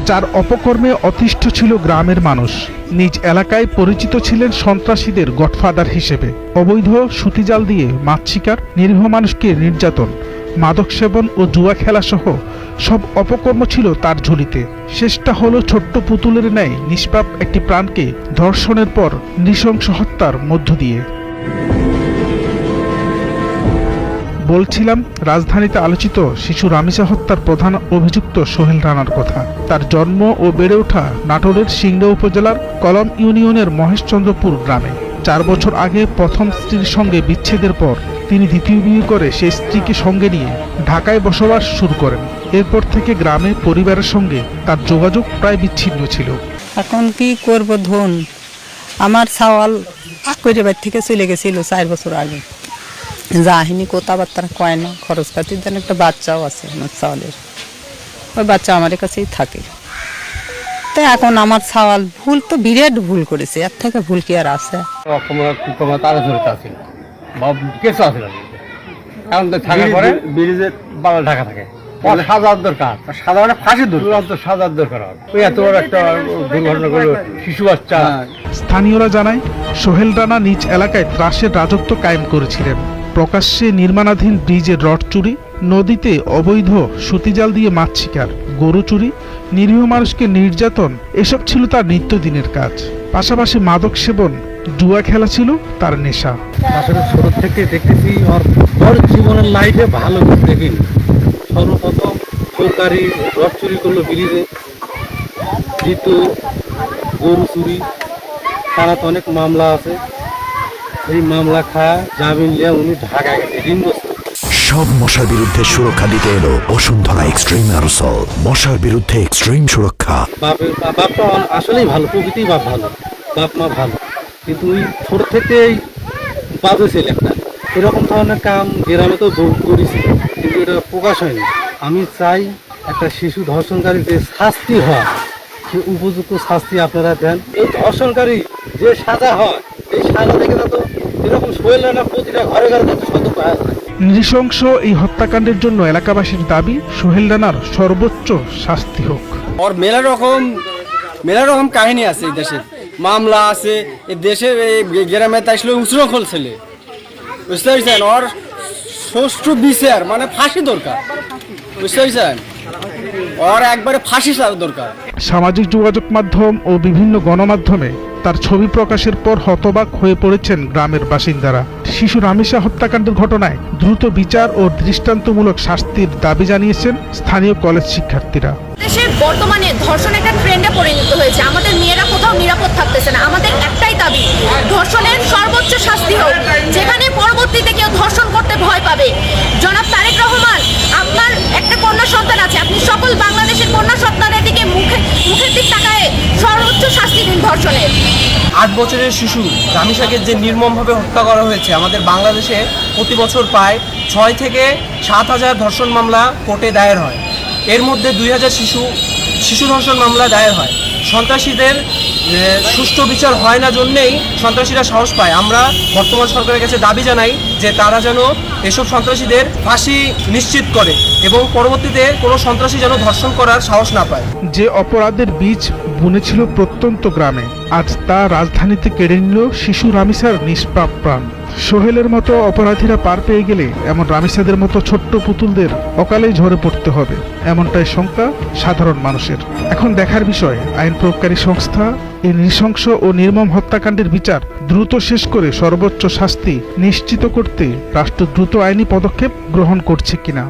যার অপকর্মে অতিষ্ঠ ছিল গ্রামের মানুষ। নিজ এলাকায় পরিচিত ছিলেন সন্ত্রাসীদের গডফাদার হিসেবে। অবৈধ সুতিজাল দিয়ে মাছ শিকার, নিরীহ মানুষকে নির্যাতন, মাদক সেবন ও জুয়া খেলা সহ সব অপকর্ম ছিল তার ঝুলিতে। শেষটা হলো ছোট্ট পুতুলের ন্যায় নিষ্পাপ একটি প্রাণকে ধর্ষণের পর নৃশংস হত্যার মধ্য দিয়ে। বলছিলাম রাজধানীতে আলোচিত শিশু রামিসা হত্যার প্রধান অভিযুক্ত সোহেল রানার কথা। তার জন্ম ও বেড়ে ওঠা নাটোরের সিংড়া উপজেলার কলম ইউনিয়নের মহেশচন্দ্রপুর গ্রামে। 4 বছর আগে প্রথম স্ত্রীর সঙ্গে বিচ্ছেদের পর তিনি দ্বিতীয় বিয়ে করে সেই স্ত্রীকে সঙ্গে নিয়ে ঢাকায় বসবাস শুরু করেন। এরপর থেকে গ্রামে পরিবারের সঙ্গে তার যোগাযোগ প্রায় বিচ্ছিন্ন ছিল। এখন কি করব ধন, আমার সাওয়াল করে বাড়ি থেকে চলে গেছিল 4 বছর আগে। যাহিনী কথাবার্তা কয় না, খরচ পাতির জন্য একটা বাচ্চাও আছে আমার সাওয়ালের, ওই বাচ্চা আমার কাছেই থাকে। তো এখন আমার সাওয়াল ভুল তো বিরাট ভুল করেছে, এর থেকে ভুল কি আর আছে? ঢাকা থাকে সাজার দরকার, সাধারণ ফাঁসির সাজার দরকার। ওই এত বড় একটা দুর্ঘটনা করলো শিশু বাচ্চা। স্থানীয়রা জানায় সোহেল রানা নিজ এলাকায় ত্রাসের রাজত্ব কায়েম করেছিলেন। প্রকাশ্যে নির্মাণাধীন ব্রিজের রড চুরি, নদীতে অবৈধ সুতিজাল দিয়ে মাছ শিকার, গরু চুরি, নিরীহ মানুষকে নির্যাতন এসব ছিল তার নিত্যদিনের কাজ। পাশাপাশি মাদক সেবন, জুয়া খেলা ছিল তার নেশা। আসলে ছোট থেকে দেখতেছি ওর জীবনের লাইফে ভালো দেখিনি। সর্বপ্রথম সরকারি রড চুরি করলো ব্রিজে, দ্বিতীয় গরু চুরি, তারা তো অনেক মামলা আছে। এই মামলা খায় জামিন নিয়ে উনি ঢাকায় গেছে ঋণগ্রস্ত। সব মশার বিরুদ্ধে সুরক্ষা দিতে এলো বসুন্ধরা এক্সট্রিম অ্যারোসল, মশার বিরুদ্ধে এক্সট্রিম সুরক্ষা। বাপটা আসলেই ভালো, প্রকৃতি বাপ ভালো, বাপ মা ভালো, কিন্তু ওই ছোট থেকেই বাজে ছেলে একটা। এরকম ধরনের কাম গ্রামে তো বহু করেছি, কিন্তু এটা প্রকাশ হয়নি। আমি চাই একটা শিশু ধর্ষণকারী যে শাস্তি হয়, সে উপযুক্ত শাস্তি আপনারা দেন। এই ধর্ষণকারী যে সাজা হয়, এই সাজা থেকে তো এরকম সোহেল রানা প্রতিটা ঘরে ঘরে যাতে সতর্ক আছে। নৃশংস এই হত্যাকাণ্ডের জন্য এলাকাবাসীর দাবি সোহেল রানার সর্বোচ্চ শাস্তি হোক। ওর মেলা রকম কাহিনী আছে, এই দেশে মামলা আছে, এই দেশে গ্রামে আসলে উচ্ছৃঙ্খল ছেলে, বুঝতে পারছেন? ওর সুষ্ঠু বিচার মানে ফাঁসি দরকার, বুঝতে পারছেন? ওর একবারে ফাঁসি দরকার। সামাজিক যোগাযোগ মাধ্যম ও বিভিন্ন গণমাধ্যমে তার ছবি প্রকাশের পর হতবাক হয়ে পড়েছেন গ্রামের বাসিন্দারা। শিশু রামিসা হত্যাকাণ্ডের ঘটনায় দ্রুত বিচার ও দৃষ্টান্তমূলক শাস্তির দাবি জানিয়েছেন স্থানীয় কলেজ শিক্ষার্থীরা। দেশের বর্তমানে ধর্ষণ একটা ট্রেন্ডে পরিণত হয়েছে। আমাদের মেয়েরা কোথাও নিরাপদ থাকতেছে না। আমাদের একটাই দাবি, ধর্ষণের সর্বোচ্চ শাস্তি হোক, যেখানে পরবর্তীতে কেউ ধর্ষণ করতে ভয় পাবে। জনাব তারেক রহমান, আপনার একটা কন্যা সন্তান আছে, আপনি সকল বাংলাদেশের কন্যা সন্তানের দিকে মুখের দিক তাকায় সর্বোচ্চ শাস্তি দিন ধর্ষণের। 8 বছরের শিশু রামিসাকে যে নির্মমভাবে হত্যা করা হয়েছে, আমাদের বাংলাদেশে প্রতি বছর প্রায় 6 থেকে 7 হাজার ধর্ষণ মামলা কোর্টে দায়ের হয়। এর মধ্যে 2000 শিশু ধর্ষণ মামলা দায়ের হয়। সন্ত্রাসীদের সুষ্ঠু বিচার হয় না জন্যেই সন্ত্রাসীরা সাহস পায়। আমরা বর্তমান সরকারের কাছে দাবি জানাই যে তারা যেন এসব সন্ত্রাসীদের ফাঁসি নিশ্চিত করে এবং পরবর্তীতে কোনো সন্ত্রাসী যেন ধর্ষণ করার সাহস না পায়। যে অপরাধের বীজ বুনেছিল প্রত্যন্ত গ্রামে, আজ তা রাজধানীতে কেড়ে নিল শিশু রামিসার নিষ্পাপ প্রাণ। সোহেলের মতো অপরাধীরা পার পেয়ে গেলে এমন রামিসাদের মতো ছোট্ট পুতুলদের অকালেই ঝরে পড়তে হবে, এমনটাই শঙ্কা সাধারণ মানুষের। এখন দেখার বিষয় আইন প্রয়োগকারী সংস্থা এই নৃশংস ও নির্মম হত্যাকাণ্ডের বিচার দ্রুত শেষ করে সর্বোচ্চ শাস্তি নিশ্চিত করতে রাষ্ট্র দ্রুত আইনি পদক্ষেপ গ্রহণ করছে কিনা।